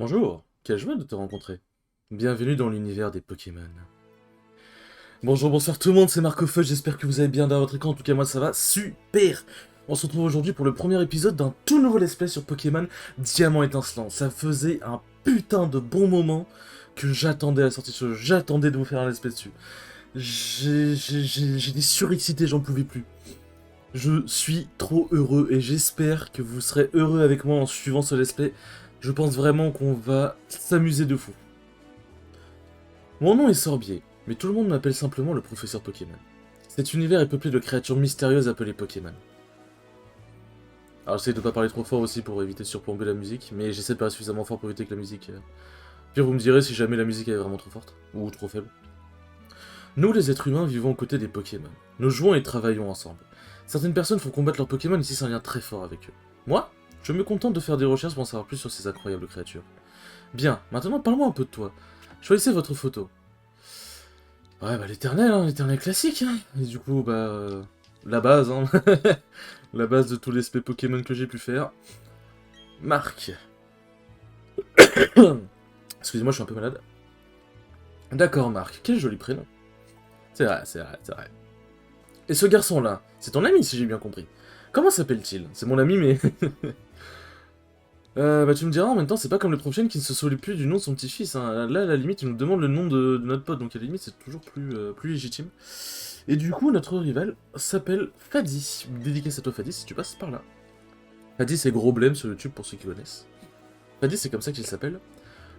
Bonjour, quelle joie de te rencontrer. Bienvenue dans l'univers des Pokémon. Bonjour, bonsoir tout le monde, c'est Marco Feu, j'espère que vous allez bien dans votre écran, en tout cas moi ça va super. On se retrouve aujourd'hui pour le premier épisode d'un tout nouveau let's play sur Pokémon Diamant étincelant. Ça faisait un putain de bon moment que j'attendais à la sortie de ce jeu, j'attendais de vous faire un let's play dessus. J'étais surexcité, j'en pouvais plus. Je suis trop heureux et j'espère que vous serez heureux avec moi en suivant ce let's play. Je pense vraiment qu'on va s'amuser de fou. Mon nom est Sorbier, mais tout le monde m'appelle simplement le professeur Pokémon. Cet univers est peuplé de créatures mystérieuses appelées Pokémon. Alors j'essaie de pas parler trop fort aussi pour éviter de surplomber la musique, mais j'essaie de parler suffisamment fort pour éviter que la musique... Puis vous me direz si jamais la musique est vraiment trop forte, ou trop faible. Nous les êtres humains vivons aux côtés des Pokémon. Nous jouons et travaillons ensemble. Certaines personnes font combattre leurs Pokémon et c'est un lien très fort avec eux. Moi, je me contente de faire des recherches pour en savoir plus sur ces incroyables créatures. Bien, maintenant parle-moi un peu de toi. Choisissez votre photo. Ouais, bah l'éternel, hein, l'éternel classique, hein. Et du coup, la base, hein. La base de tous les SP Pokémon que j'ai pu faire. Marc. Excusez-moi, je suis un peu malade. D'accord, Marc, quel joli prénom. C'est vrai, c'est vrai, c'est vrai. Et ce garçon-là, c'est ton ami, si j'ai bien compris. Comment s'appelle-t-il? C'est mon ami, mais... bah tu me diras, en même temps, c'est pas comme le prochain qui ne se souvient plus du nom de son petit-fils, hein. Là, à la limite, il nous demande le nom de notre pote, donc à la limite, c'est toujours plus légitime. Et du coup, notre rival s'appelle Fadi. Dédicace à toi, Fadi, si tu passes par là. Fadi, c'est gros blême sur YouTube, pour ceux qui connaissent. Fadi, c'est comme ça qu'il s'appelle.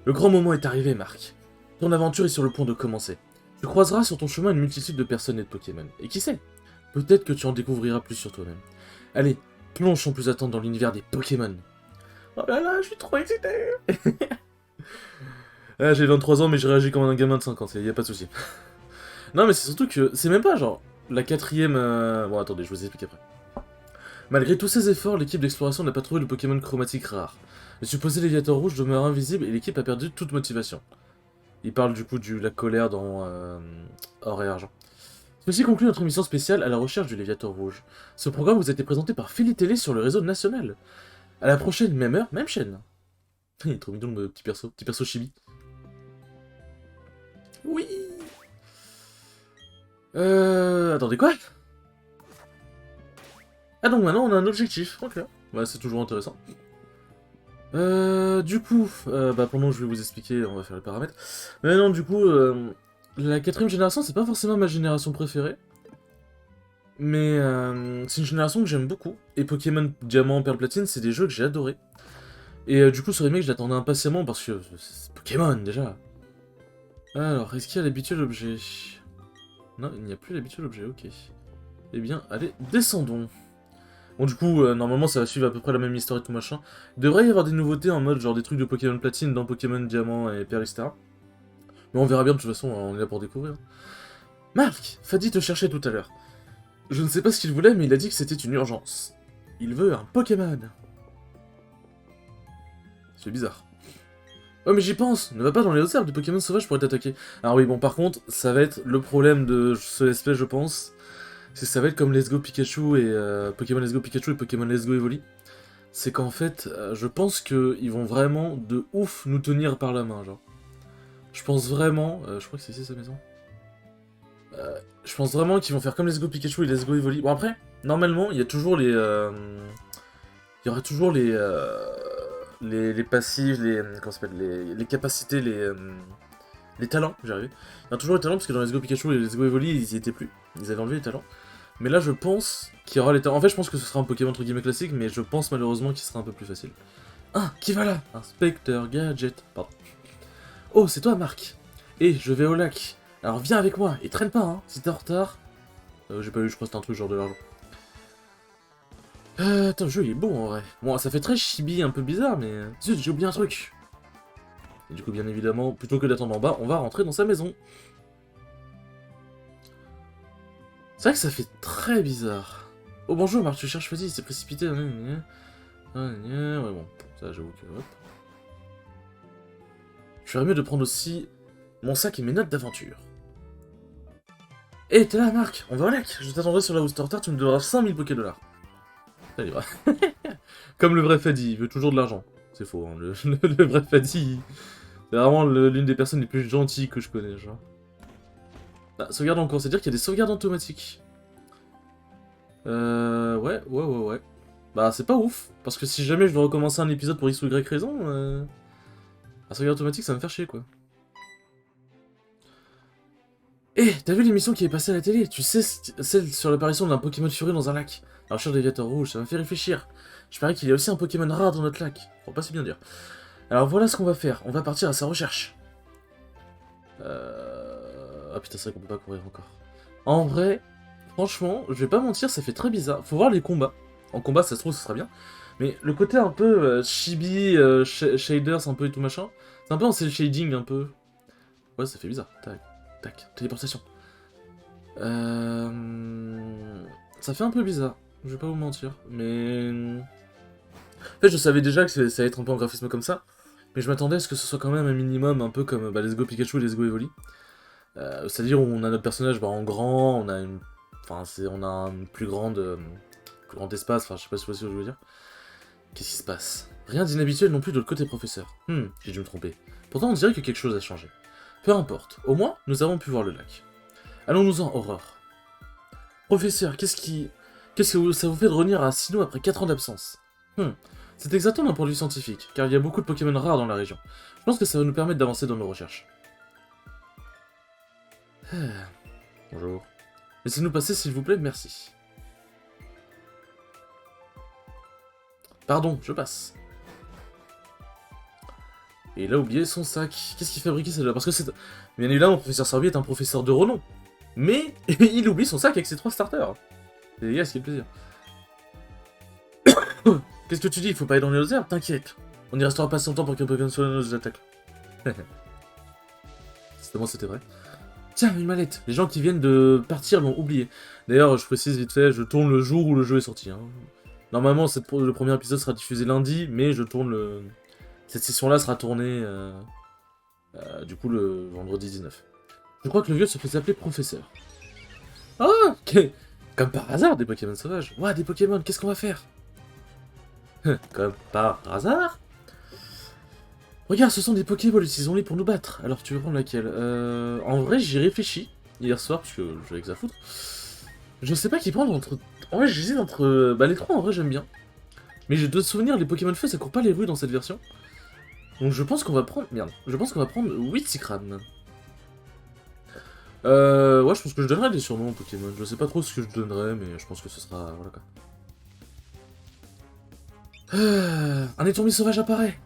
Le grand moment est arrivé, Marc. Ton aventure est sur le point de commencer. Tu croiseras sur ton chemin une multitude de personnes et de Pokémon. Et qui sait, peut-être que tu en découvriras plus sur toi-même. Allez, plonge sans plus attendre dans l'univers des Pokémon. Oh là là, je suis trop excité. Ah, j'ai 23 ans, mais je réagis comme un gamin de 50, y a pas de souci. Non, mais c'est surtout que c'est même pas genre la quatrième... Bon, attendez, je vous explique après. Malgré tous ses efforts, l'équipe d'exploration n'a pas trouvé de Pokémon chromatique rare. Le supposé Léviator rouge demeure invisible et l'équipe a perdu toute motivation. Il parle du coup de la colère dans Or et Argent. Ceci conclut notre émission spéciale à la recherche du Léviator rouge. Ce programme vous a été présenté par Philly Télé sur le réseau national. À la prochaine, même heure, même chaîne. Il est trop mignon le petit perso chibi. Oui. Attendez, quoi? Ah donc maintenant on a un objectif, ok. Bah c'est toujours intéressant. Du coup, pendant que je vais vous expliquer, on va faire les paramètres. Mais non, du coup, la quatrième génération, c'est pas forcément ma génération préférée. Mais c'est une génération que j'aime beaucoup. Et Pokémon Diamant, Perle, Platine, c'est des jeux que j'ai adorés. Et du coup, ce remake, je l'attendais impatiemment parce que c'est Pokémon déjà. Alors, est-ce qu'il y a l'habituel objet? Non, il n'y a plus l'habituel objet, ok. Eh bien, allez, descendons. Bon, du coup, normalement, ça va suivre à peu près la même histoire et tout machin. Il devrait y avoir des nouveautés en mode genre des trucs de Pokémon Platine dans Pokémon Diamant et Perle, etc. Mais on verra bien, de toute façon, on est là pour découvrir. Marc, Fadi te cherchait tout à l'heure. Je ne sais pas ce qu'il voulait, mais il a dit que c'était une urgence. Il veut un Pokémon. C'est bizarre. Oh mais j'y pense, ne va pas dans les hautes herbes, des Pokémon sauvages pourraient t'attaquer. Alors oui, bon par contre, ça va être le problème de ce espèce, je pense. C'est que ça va être comme Let's Go Pikachu et Pokémon Let's Go Pikachu et Pokémon Let's Go Evoli. C'est qu'en fait, je pense qu'ils vont vraiment de ouf nous tenir par la main, genre. Je pense vraiment... je crois que c'est ici sa maison. Je pense vraiment qu'ils vont faire comme Let's Go Pikachu et Let's Go Evoli. Bon après, normalement, il y a toujours les... il y aura toujours les passifs, comment ça s'appelle, les capacités, les talents, j'arrive. Il y a toujours les talents, parce que dans Let's Go Pikachu et Let's Go Evoli, ils y étaient plus. Ils avaient enlevé les talents. Mais là, je pense qu'il y aura les talents. En fait, je pense que ce sera un Pokémon entre guillemets classique, mais je pense malheureusement qu'il sera un peu plus facile. Ah, qui va là? Inspecteur Gadget. Pardon. Oh, c'est toi, Marc. Et je vais au lac. Alors viens avec moi, et traîne pas, hein. Si t'es en retard... j'ai pas eu, je crois que c'était un truc genre de l'argent. Attends, le jeu il est beau en vrai. Bon, ça fait très chibi, un peu bizarre, mais... Zut, j'ai oublié un truc. Et du coup, bien évidemment, plutôt que d'attendre en bas, on va rentrer dans sa maison. C'est vrai que ça fait très bizarre. Oh bonjour, Marc, tu cherches Fuzzy, il s'est précipité. Ouais, bon, ça j'avoue que... Hop. Je ferais mieux de prendre aussi mon sac et mes notes d'aventure. Eh, t'es là, Marc, on va au lac. Je t'attendrai sur la Wooster Star, tu me devras 5000 Poké$. Allez, va. Comme le vrai Fadi, il veut toujours de l'argent. C'est faux, hein. Le vrai Fadi, c'est vraiment l'une des personnes les plus gentilles que je connais, genre. Ah, sauvegarde en cours, c'est-à-dire qu'il y a des sauvegardes automatiques. Ouais. Bah, c'est pas ouf, parce que si jamais je dois recommencer un épisode pour X ou Y raison, la sauvegarde automatique, ça va me faire chier, quoi. Eh, t'as vu l'émission qui est passée à la télé? Tu sais, celle sur l'apparition d'un Pokémon furieux dans un lac. La recherche d'aviateurs rouges, ça m'a fait réfléchir. Je parie qu'il y a aussi un Pokémon rare dans notre lac. Faut pas si bien dire. Alors voilà ce qu'on va faire, on va partir à sa recherche. Ah putain, c'est vrai qu'on peut pas courir encore. En vrai, franchement, je vais pas mentir, ça fait très bizarre. Faut voir les combats. En combat, ça se trouve, ce sera bien. Mais le côté un peu chibi, shaders, un peu et tout machin, c'est un peu en cel shading, un peu. Ouais, ça fait bizarre. Tac, tac, téléportation. Ça fait un peu bizarre, je vais pas vous mentir. Mais... En fait, je savais déjà que ça allait être un peu en graphisme comme ça. Mais je m'attendais à ce que ce soit quand même un minimum, un peu comme Let's Go Pikachu et Let's Go Evoli. C'est-à-dire où on a notre personnage en grand, on a une... Enfin, on a un plus grand espace, enfin je sais pas si vous voyez ce que je veux dire. Qu'est-ce qui se passe? Rien d'inhabituel non plus de l'autre côté, professeur. J'ai dû me tromper. Pourtant on dirait que quelque chose a changé. Peu importe, au moins nous avons pu voir le lac. Allons-nous-en, Aurore. Professeur, qu'est-ce que ça vous fait de revenir à Sinnoh après 4 ans d'absence? C'est exactement un point de vue scientifique, car il y a beaucoup de Pokémon rares dans la région. Je pense que ça va nous permettre d'avancer dans nos recherches. Bonjour. Laissez-nous passer s'il vous plaît, merci. Pardon, je passe. Et il a oublié son sac. Qu'est-ce qu'il fabriquait celle-là? Parce que c'est... Bien évidemment, le professeur Sorbier est un professeur de renom. Mais il oublie son sac avec ses 3 starters. Et les gars, ce qui est le plaisir. Qu'est-ce que tu dis? Il faut pas aller dans les herbes? T'inquiète. On y restera pas si longtemps pour qu'un Pokémon soit nos attaques. C'était vrai. Tiens, une mallette. Les gens qui viennent de partir l'ont oublié. D'ailleurs, je précise vite fait, je tourne le jour où le jeu est sorti. Hein. Normalement, le premier épisode sera diffusé lundi, mais je tourne le... Cette session-là sera tournée, du coup, le vendredi 19. Je crois que le vieux se faisait appeler professeur. Ah, comme par hasard, des Pokémon sauvages. Ouah, des Pokémon, qu'est-ce qu'on va faire? Comme par hasard? Regarde, ce sont des Pokéballs, utilisons-les pour nous battre. Alors tu veux prendre laquelle? En vrai, j'y réfléchis hier soir, parce que j'avais que ça à foutre. Je sais pas qui prendre entre... En vrai, j'hésite entre... Bah les trois, en vrai, j'aime bien. Mais j'ai deux souvenirs, les Pokémon Feu, ça court pas les rues dans cette version. Donc je pense qu'on va prendre... Merde. Je pense qu'on va prendre Whitcran. Ouais, je pense que je donnerai des surnoms aux Pokémon. Je sais pas trop ce que je donnerai, mais je pense que ce sera... Voilà quoi. Un étourmi sauvage apparaît.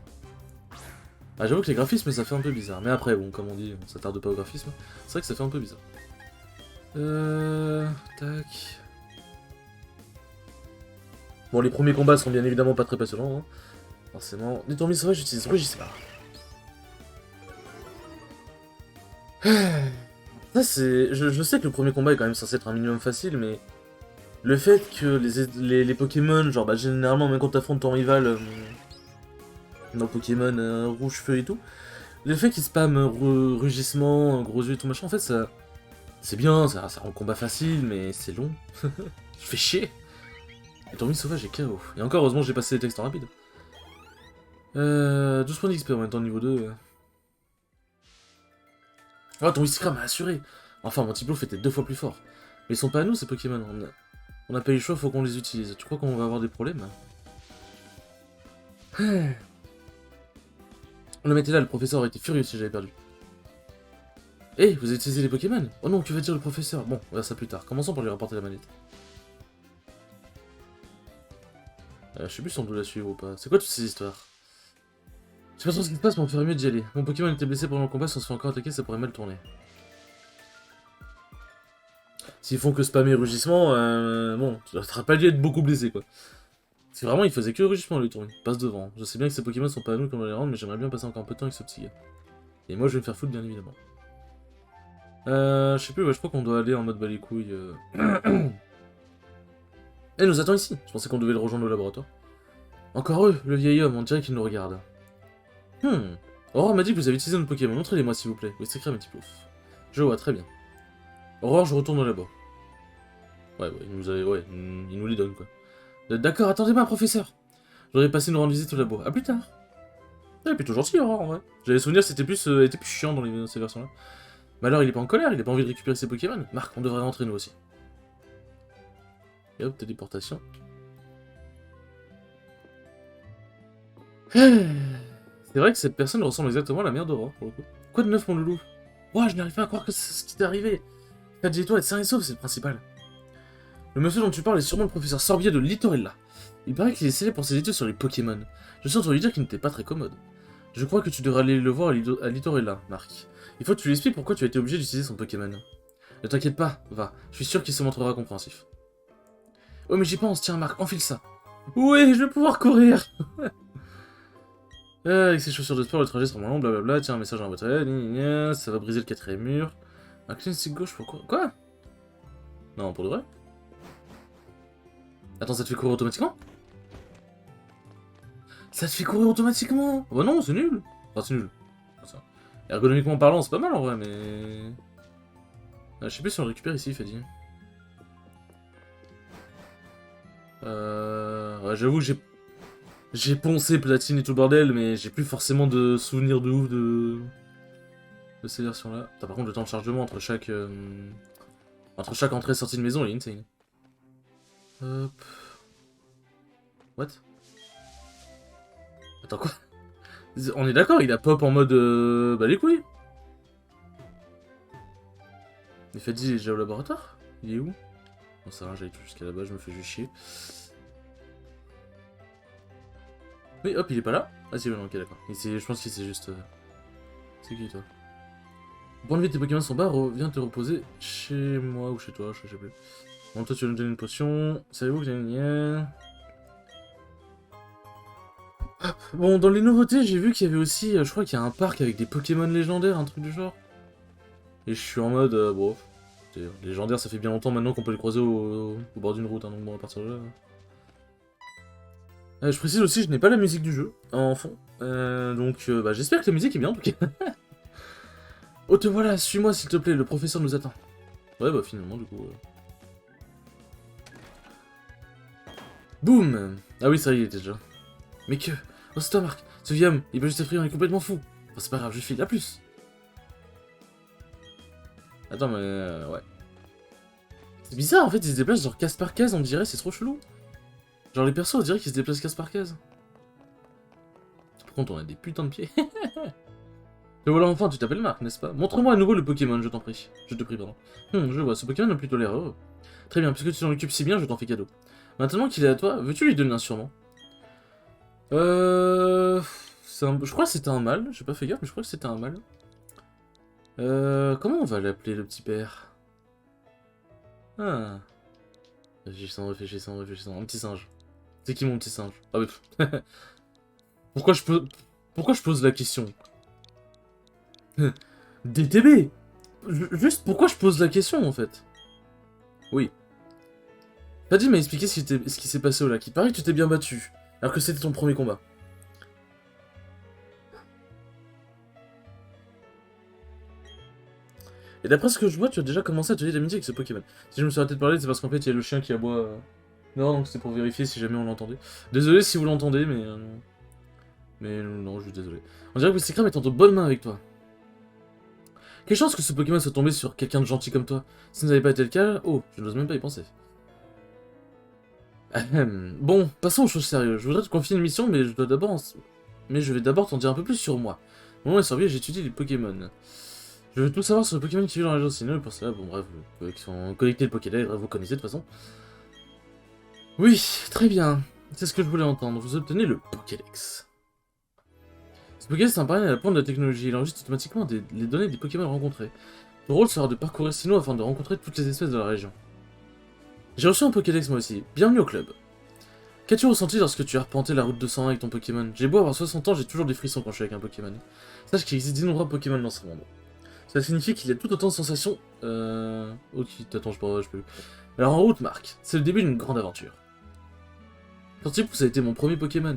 Ah, j'avoue que les graphismes, ça fait un peu bizarre. Mais après, bon, comme on dit, on s'attarde pas au graphisme. C'est vrai que ça fait un peu bizarre. Tac... Bon, les premiers combats sont bien évidemment pas très passionnants, hein. Forcément. Les tourmis sauvages, j'utilise Regismar. Ça, c'est... Je sais que le premier combat est quand même censé être un minimum facile, mais... Le fait que les Pokémon, genre, bah, généralement, même quand t'affrontes ton rival... dans Pokémon rouge, feu et tout, le fait qu'il spam rugissement, gros yeux et tout machin, en fait, ça... C'est bien, ça rend le combat facile, mais c'est long. Je fais chier. Et tourmis sauvage est KO. Et encore, heureusement, j'ai passé les textes en rapide. 12 points d'XP en même temps, niveau 2. Oh, ton Whiskram m'a assuré. Enfin, mon Tiplouf était 2 fois plus fort. Mais ils sont pas à nous, ces Pokémon. On a pas eu le choix, faut qu'on les utilise. Tu crois qu'on va avoir des problèmes? Le mec est là, le professeur aurait été furieux si j'avais perdu. Eh, vous avez utilisé les Pokémon? Oh non, que va dire le professeur? Bon, on verra ça plus tard. Commençons par lui rapporter la manette. Je sais plus si on doit la suivre ou pas. C'est quoi toutes ces histoires? Je sais pas trop ce qui se passe, mais on ferait mieux d'y aller. Mon Pokémon était blessé pendant le combat, si on se fait encore attaquer, ça pourrait mal tourner. S'ils font que spammer rugissement, bon, ça serait pas dû être beaucoup blessé quoi. Si vraiment il faisait que rugissement le tourner, passe devant. Je sais bien que ces Pokémon sont pas à nous comme on les rend, mais j'aimerais bien passer encore un peu de temps avec ce petit gars. Et moi je vais me faire foutre bien évidemment. Je sais plus, ouais, je crois qu'on doit aller en mode bas les couilles. Eh, nous attend ici. Je pensais qu'on devait le rejoindre au laboratoire. Encore eux, le vieil homme, on dirait qu'il nous regarde. Aurore m'a dit que vous avez utilisé notre Pokémon, montrez-les-moi s'il vous plaît. Oui, c'est un petit plouf. Je vois, très bien. Aurore, je retourne au labo. Ouais, il nous les donne quoi. D'accord, attendez-moi, professeur. Je voudrais passer nous rendre visite au labo. À plus tard. Elle est plutôt gentille, Aurore, en vrai. J'avais souvenir que c'était plus, elle était plus chiant dans ces versions-là. Mais alors, il est pas en colère, il a pas envie de récupérer ses Pokémon. Marc, on devrait rentrer nous aussi. Et hop, téléportation. C'est vrai que cette personne ressemble exactement à la mère d'Aurore, pour le coup. Quoi de neuf, mon loulou? Ouah, je n'arrive pas à croire que c'est ce qui t'est arrivé. Dis-toi, être sain et sauf, c'est le principal. Le monsieur dont tu parles est sûrement le professeur Sorbier de Littorella. Il paraît qu'il est célèbre pour ses études sur les Pokémon. Je suis entendu dire qu'il n'était pas très commode. Je crois que tu devrais aller le voir à Littorella, Marc. Il faut que tu lui expliques pourquoi tu as été obligé d'utiliser son Pokémon. Ne t'inquiète pas, va. Je suis sûr qu'il se montrera compréhensif. Oh mais j'y pense, tiens Marc, enfile ça. Oui, je vais pouvoir courir. Avec ses chaussures de sport, le trajet sera moins long, blablabla. Tiens, un message en boîte ça va briser le quatrième mur. Un clean stick gauche, pourquoi? Quoi? Non, pour de vrai? Attends, ça te fait courir automatiquement? Ça te fait courir automatiquement? Bah non, c'est nul. Enfin, c'est nul. Enfin, ergonomiquement parlant, c'est pas mal en vrai, mais... Ah, je sais plus si on le récupère ici, Fadi. Ouais, j'avoue, j'ai poncé platine et tout le bordel, mais j'ai plus forcément de souvenirs de ouf de ces versions-là. Par contre, le temps de chargement entre chaque entrée et sortie de maison, il est insane. Hop. What? Attends, quoi? On est d'accord, il a pop en mode... bah les couilles. Mais Fadi, il est déjà au laboratoire? Il est où? Bon, ça va, j'allais tout jusqu'à là-bas, je me fais juste chier. Oui, hop, il est pas là? Ah si, ouais, non, ok, d'accord. Je pense qu'il s'est juste... C'est qui, toi? Pour enlever tes Pokémon sont bas, viens te reposer chez moi ou chez toi, je sais plus. Bon, toi, tu vas nous donner une potion. Savez-vous que bon, dans les nouveautés, j'ai vu qu'il y avait aussi... je crois qu'il y a un parc avec des Pokémon légendaires, un truc du genre. Et je suis en mode... bon... Légendaire, ça fait bien longtemps maintenant qu'on peut les croiser au bord d'une route, hein, donc bon, à partir de là... je précise aussi, je n'ai pas la musique du jeu en fond. Donc, bah, j'espère que la musique est bien en tout cas. Oh, te voilà, suis-moi s'il te plaît, le professeur nous attend. Ouais, bah finalement, du coup... Boum. Ah oui, ça y est, il était déjà. Mais que... Oh, c'est toi, Marc. Ce vieux homme, il peut juste effrayer, on est complètement fou. Enfin, c'est pas grave, je file, à plus. Attends, mais... ouais. C'est bizarre, en fait, ils se déplacent genre case par case, on dirait, c'est trop chelou. Genre, les persos, on dirait qu'ils se déplacent case par case. Par contre, on a des putains de pieds. Et voilà, enfin, tu t'appelles Marc, n'est-ce pas? Montre-moi à nouveau le Pokémon, je t'en prie. Je te prie, pardon. Je vois, ce Pokémon a plutôt l'air heureux. Très bien, puisque tu t'en occupes si bien, je t'en fais cadeau. Maintenant qu'il est à toi, veux-tu lui donner un surnom? Je crois que c'était un mâle, j'ai pas fait gaffe, mais je crois que c'était un mâle. Comment on va l'appeler, le petit père? Ah... Réfléchissant, réfléchissant, réfléchissant. Un petit singe. C'est qui mon petit singe? Ah oui. Pourquoi je pose la question? DTB! Juste pourquoi je pose la question en fait? Oui. Paddy m'a expliqué ce qui s'est passé au lac. Il paraît que tu t'es bien battu, alors que c'était ton premier combat. Et d'après ce que je vois, tu as déjà commencé à te lier d'amitié avec ce Pokémon. Si je me suis arrêté de parler, c'est parce qu'en fait il y a le chien qui aboie. Non, donc c'est pour vérifier si jamais on l'entendait. Désolé si vous l'entendez, mais... Mais non, je suis désolé. On dirait que Psycram est en de bonnes mains avec toi. Quelle chance que ce Pokémon soit tombé sur quelqu'un de gentil comme toi. Si ça n'avait pas été le cas, oh, je n'ose même pas y penser. Bon, passons aux choses sérieuses. Je voudrais te confier une mission, mais je vais d'abord t'en dire un peu plus sur moi. Mon nom est Sorbier, j'étudie les Pokémon. Je veux tout savoir sur le Pokémon qui vit dans la région Sinnoh, pour cela, bon bref, qui sont connectés le Pokédex, vous connaissez de toute façon. Oui, très bien. C'est ce que je voulais entendre. Vous obtenez le Pokédex. Ce Pokédex est un parallèle à la pointe de la technologie. Il enregistre automatiquement les données des Pokémon rencontrés. Le rôle sera de parcourir Sinnoh afin de rencontrer toutes les espèces de la région. J'ai reçu un Pokédex moi aussi. Bienvenue au club. Qu'as-tu ressenti lorsque tu as arpenté la route 201 avec ton Pokémon? J'ai beau avoir 60 ans, j'ai toujours des frissons quand je suis avec un Pokémon. Sache qu'il existe d'innombrables Pokémon dans ce monde. Ça signifie qu'il y a tout autant de sensations... Ok, attends, je peux plus. Alors en route, Marc, c'est le début d'une grande aventure. Tortipousse a été mon premier Pokémon.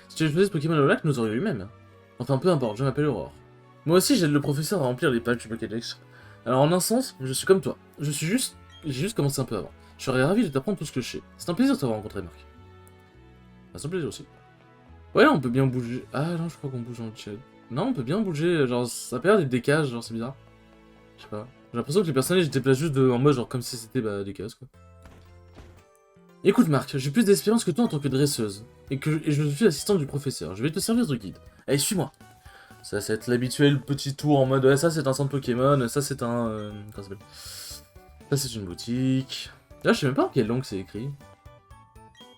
Si tu avais choisi ce Pokémon au lac, nous aurions eu même. Enfin, peu importe, je m'appelle Aurore. Moi aussi, j'aide le professeur à remplir les pages du Pokédex. Alors en un sens, je suis comme toi. J'ai juste commencé un peu avant. Je serais ravi de t'apprendre tout ce que je sais. C'est un plaisir de t'avoir rencontré, Marc. C'est un plaisir aussi. Ouais, on peut bien bouger. Ah non, je crois qu'on bouge en chat. Non, on peut bien bouger, genre, ça a pas l'air d'être des cases, genre, c'est bizarre. Je sais pas. J'ai l'impression que les personnages se déplacent juste en mode, genre, comme si c'était bah, des cases, quoi. Écoute, Marc, j'ai plus d'expérience que toi en tant que dresseuse. Et je suis assistante du professeur. Je vais te servir de guide. Allez, suis-moi. Ça va être l'habituel petit tour en mode, ouais, ça c'est un centre Pokémon, ça c'est un... comment ça s'appelle? Ça c'est une boutique. Là, je sais même pas en quelle langue c'est écrit.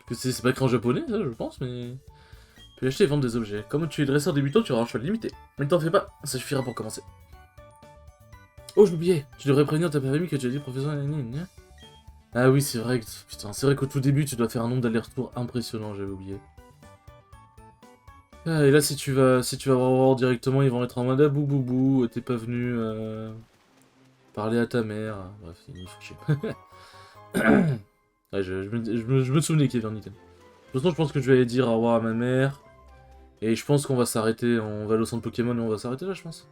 Parce que c'est pas écrit en japonais, ça, je pense, mais... Tu peux acheter et vendre des objets. Comme tu es dresseur débutant, tu auras un choix limité. Mais ne t'en fais pas, ça suffira pour commencer. Oh, je l'oubliais. Tu devrais prévenir ta famille que tu as dit professeur... Ah oui, c'est vrai que... Putain, c'est vrai qu'au tout début, tu dois faire un nombre d'allers-retours impressionnant, j'avais oublié. Ah, et là, si tu vas voir directement, ils vont être en mode ah, bou bou bou, t'es pas venu parler à ta mère. Bref, il me faut chier. Ouais, je me souvenais qu'il y avait un item. De toute façon, je pense que je vais aller dire au revoir à ma mère. Et je pense qu'on va s'arrêter, on va aller au centre Pokémon et on va s'arrêter là, je pense.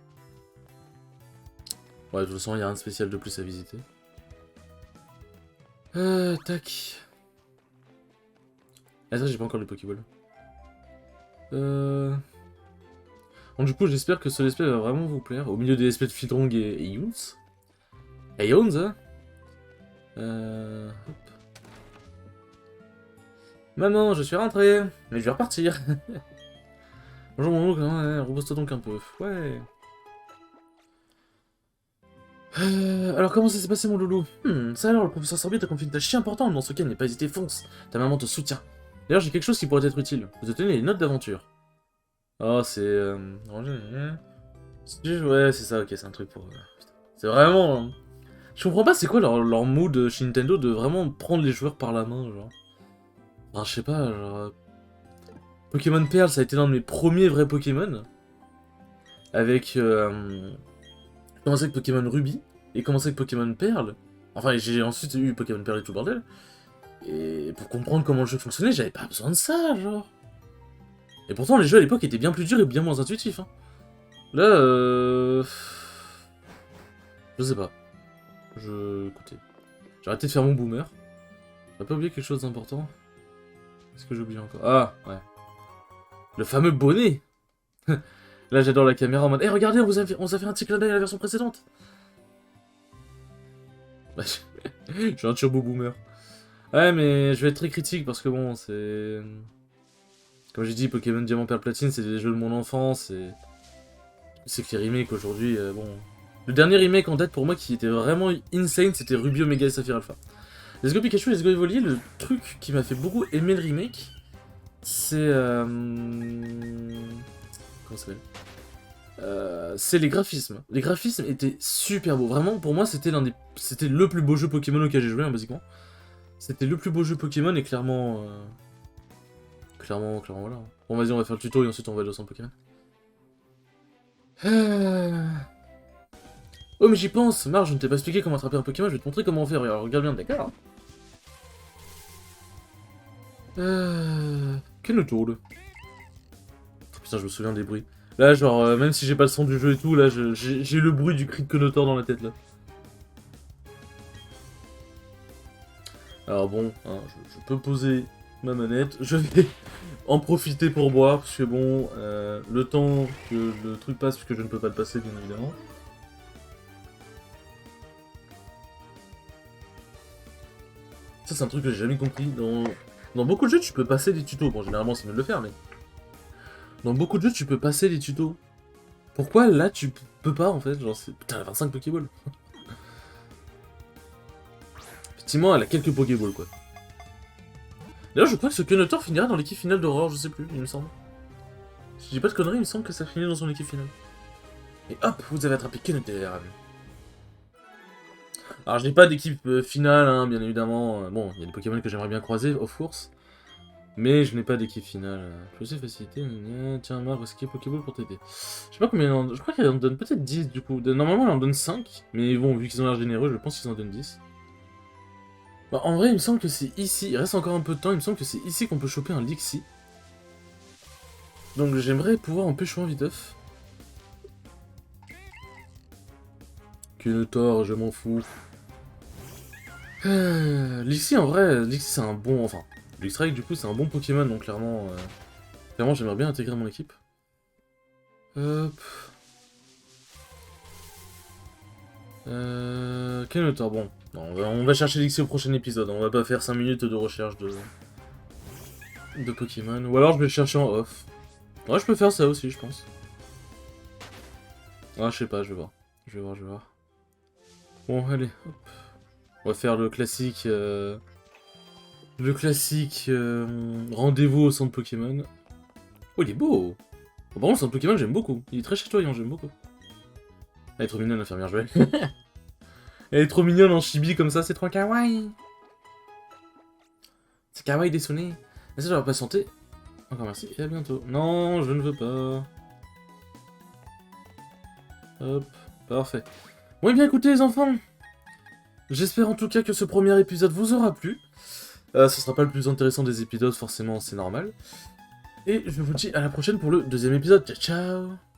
Ouais, de toute façon, il n'y a rien de spécial de plus à visiter. Tac. Ah, ça, j'ai pas encore les Pokéballs. Bon, du coup, j'espère que ce let's play va vraiment vous plaire. Au milieu des let's play de Fidrong et Younes. Et Younes, hein. Hop. Maman, je suis rentré, mais je vais repartir. Bonjour mon loup, repose-toi donc un peu. Ouais. Alors comment ça s'est passé mon loulou? Ça alors, le professeur Sorbier t'a confié une tâche si importante, dans ce cas, n'aie pas hésité, fonce. Ta maman te soutient. D'ailleurs, j'ai quelque chose qui pourrait être utile. Vous obtenez les notes d'aventure. Oh, c'est... Ouais, c'est ça, ok, c'est un truc pour... putain. C'est vraiment... Je comprends pas, c'est quoi leur mood chez Nintendo de vraiment prendre les joueurs par la main, genre. Enfin, je sais pas, genre... Pokémon Pearl, ça a été l'un de mes premiers vrais Pokémon. Avec... commencé avec Pokémon Ruby, et commencé avec Pokémon Pearl. Enfin, j'ai ensuite eu Pokémon Pearl et tout le bordel. Et pour comprendre comment le jeu fonctionnait, j'avais pas besoin de ça, genre. Et pourtant, les jeux à l'époque étaient bien plus durs et bien moins intuitifs. Hein. Là, je sais pas. Écoutez. J'ai arrêté de faire mon boomer. J'ai pas oublié quelque chose d'important. Qu'est-ce que j'ai oublié encore? Ah, ouais. Le fameux bonnet. Là, j'adore la caméra en mode... Eh, regardez, on vous a fait un petit clin d'œil à la version précédente. Je suis un turbo boomer. Ouais, mais je vais être très critique parce que bon, c'est... Comme j'ai dit, Pokémon Diamant Perle Platine, c'est des jeux de mon enfance et... C'est que les remakes aujourd'hui, bon... Le dernier remake en date pour moi qui était vraiment insane, c'était Ruby Omega et Saphir Alpha. Let's Go Pikachu, Let's Go Evoli, le truc qui m'a fait beaucoup aimer le remake, c'est... Comment ça s'appelle? C'est les graphismes. Les graphismes étaient super beaux. Vraiment, pour moi, c'était c'était le plus beau jeu Pokémon auquel j'ai joué, hein, basiquement. C'était le plus beau jeu Pokémon et clairement... Clairement, voilà. Bon, vas-y, on va faire le tuto et ensuite on va aller au centre Pokémon. Oh, mais j'y pense. Marge, je ne t'ai pas expliqué comment attraper un Pokémon, je vais te montrer comment faire. Alors, regarde bien, d'accord. Kenotoad. Putain, je me souviens des bruits. Là, genre, même si j'ai pas le son du jeu et tout, là, j'ai le bruit du cri de Kenotor dans la tête, là. Alors bon, hein, je peux poser ma manette. Je vais en profiter pour boire, parce que bon, le temps que le truc passe, puisque je ne peux pas le passer, bien évidemment. Ça, c'est un truc que j'ai jamais compris. Dans beaucoup de jeux, tu peux passer des tutos. Bon, généralement, c'est mieux de le faire, mais... Dans beaucoup de jeux, tu peux passer des tutos. Pourquoi, là, tu peux pas, en fait? Genre, c'est... Putain, elle a 25 Pokéballs. Effectivement, elle a quelques Pokéballs, quoi. D'ailleurs, je crois que ce Kenotor finira dans l'équipe finale d'Aurore, je sais plus, il me semble. Si je dis pas de conneries, il me semble que ça finit dans son équipe finale. Et hop, vous avez attrapé Kenotor. Alors, je n'ai pas d'équipe finale, hein, bien évidemment. Bon, il y a des Pokémon que j'aimerais bien croiser, of course. Mais je n'ai pas d'équipe finale. Plus de facilité, tiens, Marc, est-ce qu'il y a Pokéball pour t'aider? Je sais pas combien, je crois qu'il en donne peut-être 10 du coup. Normalement, il en donne 5. Mais bon, vu qu'ils ont l'air généreux, je pense qu'ils en donnent 10. Bah, en vrai, il me semble que c'est ici. Il reste encore un peu de temps. Il me semble que c'est ici qu'on peut choper un Lixie. Donc j'aimerais pouvoir en pêcher un viteuf. Kenotor, je m'en fous. Lixie, en vrai, Lixie c'est un bon... Enfin, Luxray du coup c'est un bon Pokémon, donc clairement... Clairement, j'aimerais bien intégrer mon équipe. Hop. Kelotor, bon. Non, on va chercher l'XP au prochain épisode. On va pas faire 5 minutes de recherche de Pokémon. Ou alors je vais le chercher en off. Ouais, je peux faire ça aussi, je pense. Ah, je sais pas, je vais voir. Je vais voir. Bon, allez, hop. On va faire le classique... rendez-vous au centre Pokémon. Oh, il est beau! Oh, par contre, le centre Pokémon, j'aime beaucoup. Il est très chatoyant, j'aime beaucoup. Elle est trop mignonne, l'infirmière Joël. Elle est trop mignonne en chibi comme ça, c'est trop kawaii. C'est kawaii Desune. Merci d'avoir patienté. Encore merci et à bientôt. Non, je ne veux pas. Hop, parfait. Bon, et bien écoutez les enfants. J'espère en tout cas que ce premier épisode vous aura plu. Ce sera pas le plus intéressant des épisodes, forcément, c'est normal. Et je vous dis à la prochaine pour le deuxième épisode. Ciao, ciao!